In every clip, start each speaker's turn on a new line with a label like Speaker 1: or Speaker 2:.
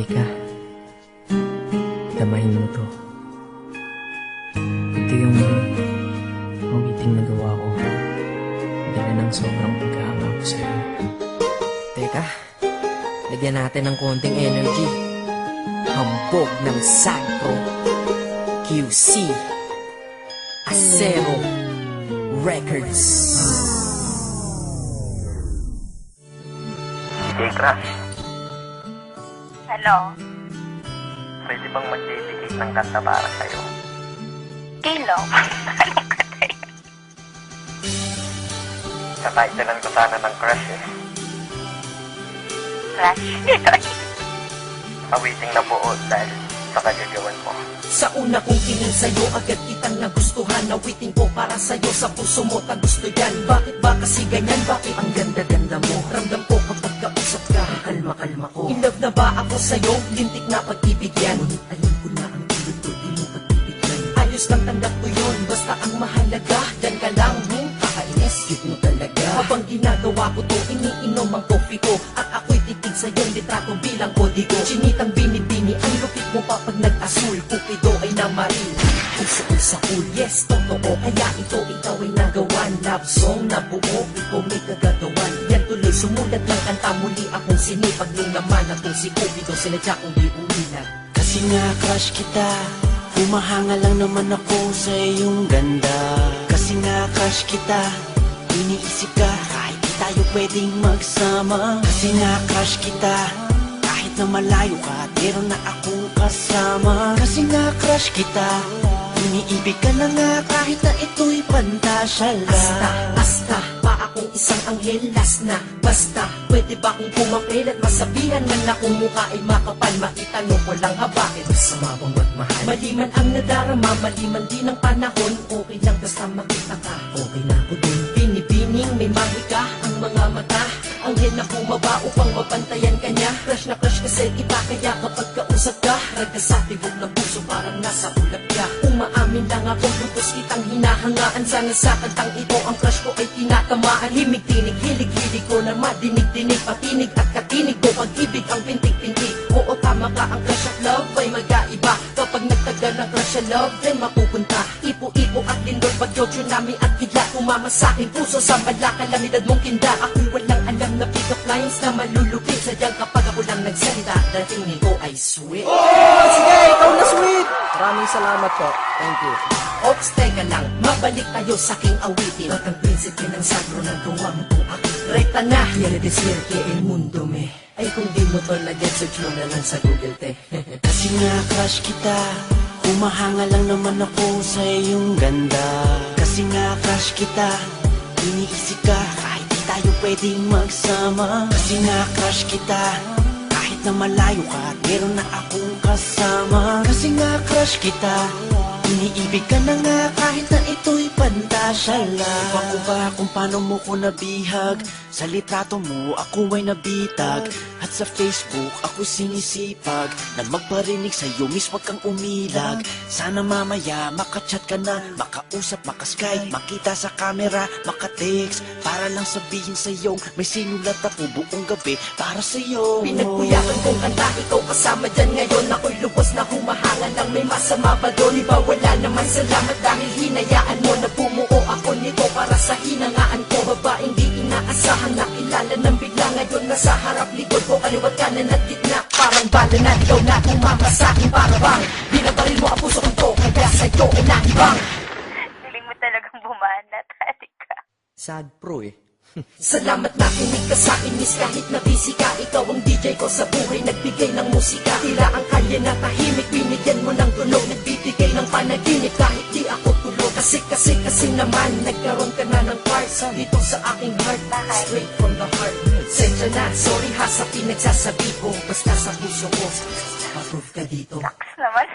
Speaker 1: Halika, damahin mo to. Ito yung awiting nagawa ko. Dala ng sobrang pagkahanga ko sa'yo.
Speaker 2: Teka, lagyan natin ng konting energy. Hambog ng Sacro QC Acero Records.
Speaker 3: Hey, Crush.
Speaker 4: Hello?
Speaker 3: Pwede bang mag-dedicate ng kanta para sa'yo?
Speaker 4: Kilo? Anong kanta yun?
Speaker 3: Sa titlean ko sana ng Crush eh.
Speaker 4: Crush?
Speaker 3: Awiting na buo dahil sa kagagawan mo.
Speaker 2: Sa una kong tingin sa'yo, agad kitang nagustuhan. Nawiting ko para sa'yo, sa puso mo gusto yan. Bakit ba kasi ganyan? Bakit ang ganda-ganda mo? Ramdam ko kapag kausap ka, kalma-kalma ko. In love na ba ako sa'yo? Lintik na pag-ibig yan. Ngunit alam ko na ang tulad ko, di mo pagbibigyan. Ayos lang tanggap ko yun, basta ang mahalaga, yan ka lang, kakainis, cute mo talaga. Habang ginagawa ko to, iniinom ang coffee ko, at ako'y titig sa iyong litrato bilang kodigo. Chinitang binibini, ang lupit mo pa pag nag-asul. Cupido ay namaril, puso ko sa cool. Yes, totoo, kaya ito ikaw ay nagawan. Love song na buo, ikaw may kagagawan. Yan tuloy, sumulat ng kanta, muli akong sinipag. Nung naman akong si Cupido, sinadya kong di umilag.
Speaker 5: Kasi nga crush kita, humahanga lang naman ako sa iyong ganda. Kasi nga crush kita, iniisip ka kahit di tayo pwedeng magsama. Kasi nga crush kita, kahit na malayo ka, meron na akong kasama. Kasi nga crush kita, iniibig ka na nga kahit na ito'y pantasya lang.
Speaker 2: Basta pa akong isang anghel, last na. Basta, pwede ba kong pumapil at masabihan man na kung mukha ay makapal? Maitanong ko lang ha, bakit masama bang magmahal? Mali man ang nadarama, mali man din ang panahon. Okay lang basta makita ka, okay na ako dun. Binibining may mahika ang mga mata, anghel na bumaba upang mabantayan ka niya. Crush na crush kasi kita, kaya kapag kausap ka, raga sa tibok ng puso parang nasa ulap ka. Umaamin lang akong lubos kitang hinahangaan. Sana sa kantang ito ang crush ko ay tinatamaan. Himig tinig, hilig-hilig ko na madinig-dinig, patinig at katinig mo pag-ibig ang pintig-pintig. Oo tama ka, ang crush at love ay magkaiba. Kapag nagtagal ng crush at love, then mapupunta ipo-ipo at lindol, bagyo, tsunami at kidlat. Umama sa aking puso sa bala, kalamidad mong kinda. Ako'y walang alam na pick-up lines na malulupit. Sadyang kapag ako lang nagsalita, dating ko ay sweet.
Speaker 1: Oh, sige, ikaw na sweet! Maraming salamat po. Thank you.
Speaker 2: Ops, teka lang, mabalik tayo sa aking awitin. At ang prinsipe ng sagro ng gawa mo kung aking rekta na. Quiere decir que el mundo me... Ay kung di mo to na-get, search mo na lang sa Google, te.
Speaker 5: Kasi nga crush kita, humahanga lang naman ako sa iyong ganda. Kasi nga crush kita, iniisip ka kahit di tayo pwedeng magsama. Kasi nga crush kita, kahit na malayo ka, meron na akong kasama. Kasi nga crush kita, iniibig ka na nga kahit na ito'y pantasya lang. Iba ko ba kung paano mo ko nabihag? Sa litrato mo ako ay nabitag, at sa Facebook ako sinisipag na magparinig sa'yo, miss wag kang umilag. Sana mamaya makachat ka na, makausap, makaskype, makita sa camera, makatext, para lang sabihin sa'yo may sinulat ako buong gabi para sa'yo.
Speaker 2: Pinagpuyakan kong kanta, ikaw kasama dyan ngayon. Ako'y lubos na humahanga lang, may masama ba doon? Iba wala naman, salamat dahil hinayaan mo na bumuo ako nito para sa hinangaan ko. Babaeng di inaasahan, nakilala ng bigla. Ngayon nasa harap likod ko, kaliwat kanan at gitna. Parang bala na ikaw na tumama sa akin, para bang binabaril mo ang puso kong to, kaya sa'yo ay nahibang.
Speaker 4: Galing mo talagang bumanat, halika.
Speaker 2: Sad pro eh. Salamat na kinig ka sa akin, miss, kahit na busy ka. Ikaw ang DJ ko sa buhay, nagbigay ng musika. Tila ang kalye na tahimik, binigyan mo ng tunog, nagbibigay ng panaginip kahit di ako tulog. Kasi naman, nagkaroon ka na ng part dito sa aking heart. Straight from the heart. Sensya na, sorry ha sa pinagsasabi ko, basta sa puso ko, approve ka dito.
Speaker 4: Naks naman.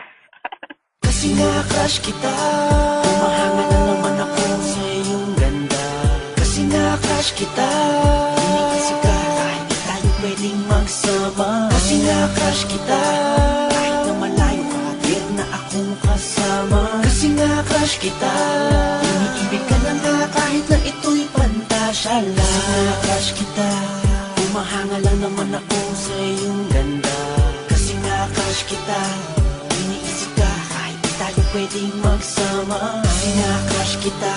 Speaker 5: Kasi nga crush kita, humahanga na naman ako sa iyong ganda. Kasi nga crush kita, iniisip ka kahit di tayo pwedeng magsama. Kasi nga crush kita, kahit na malayo ka, meron na akong kasama. Kasi nga crush kita, iniibig ka na nga kahit na ito'y pantasya lang. Kasi nga crush kita, humahanga lang naman ako sa iyong ganda. Kasi pwedeng magsama. Kasi na-crush kita,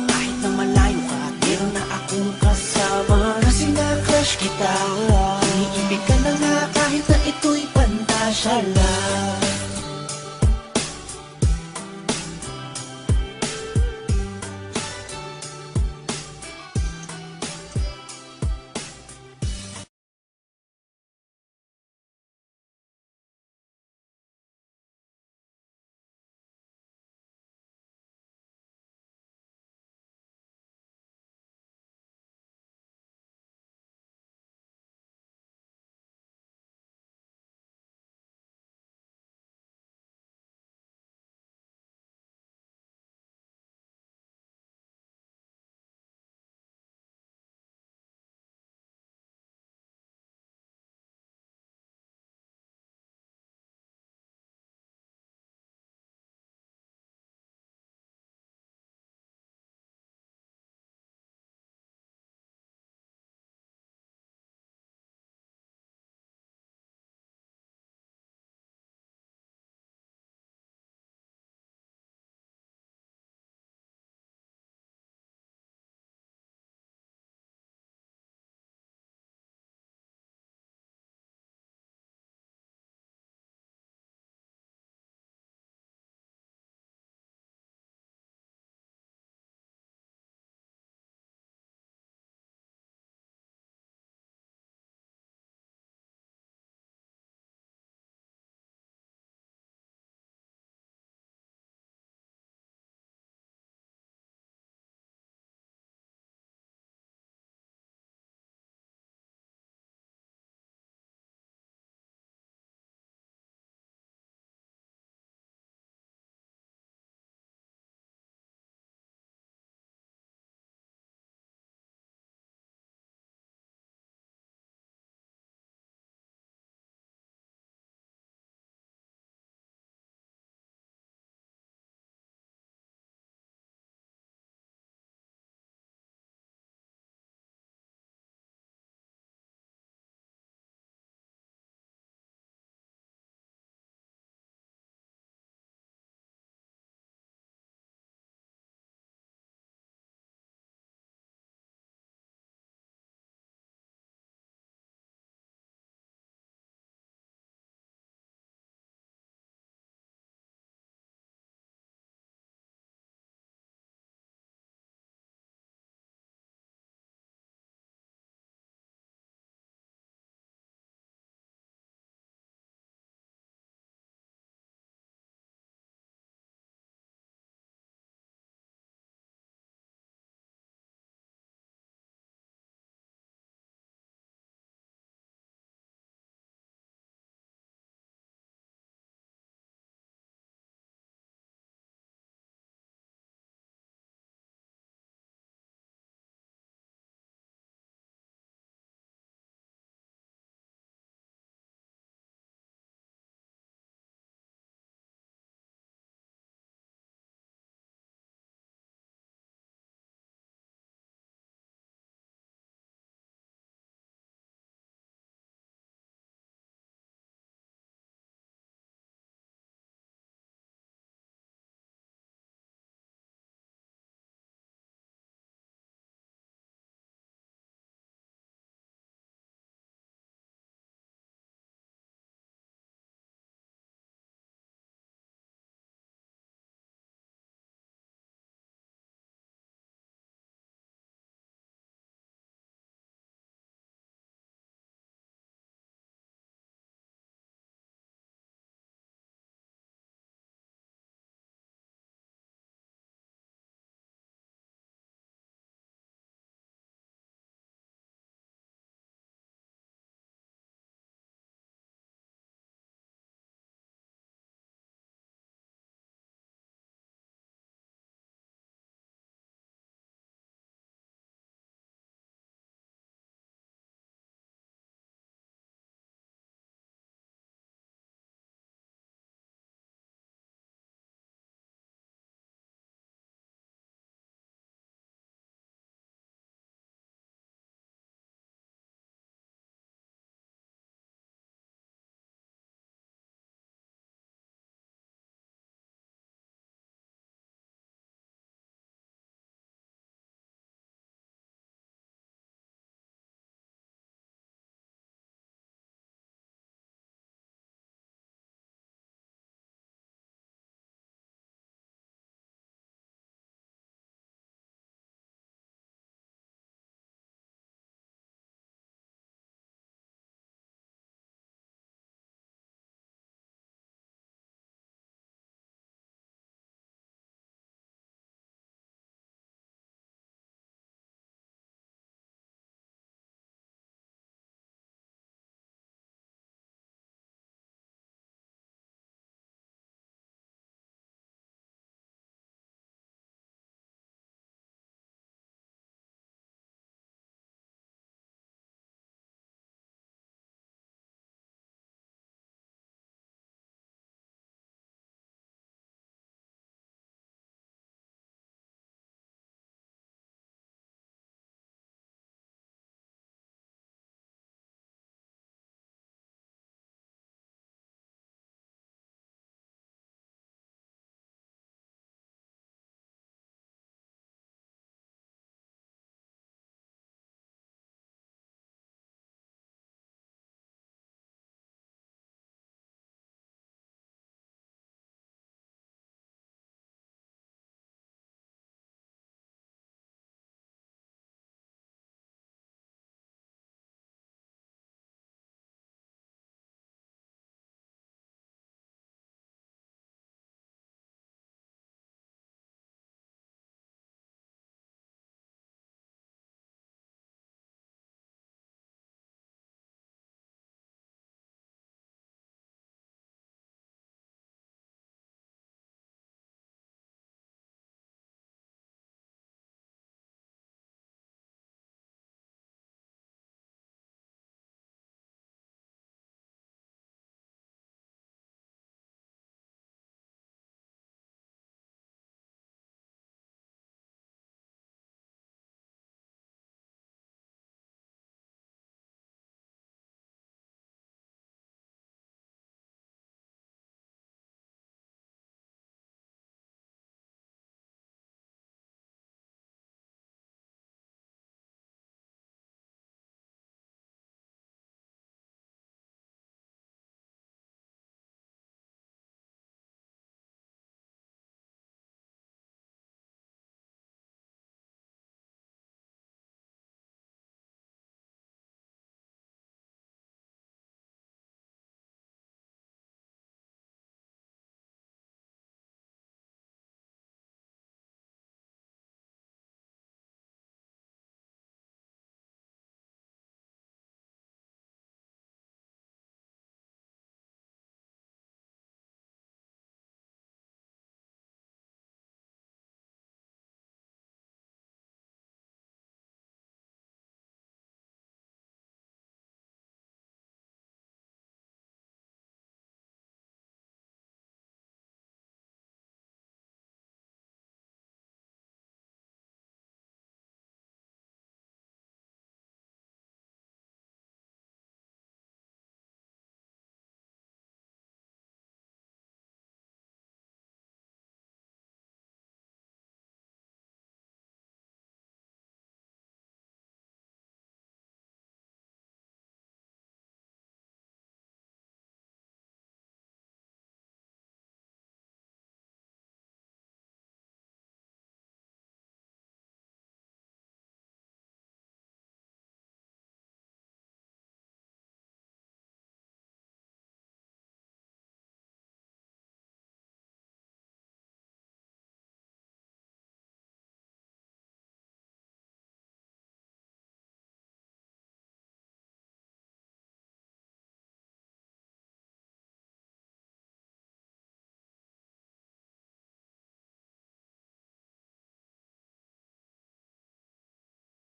Speaker 5: kahit na malayo ka at meron na akong kasama. Kasi na-crush kita, iniibig ka na nga kahit na ito'y pantasya lang.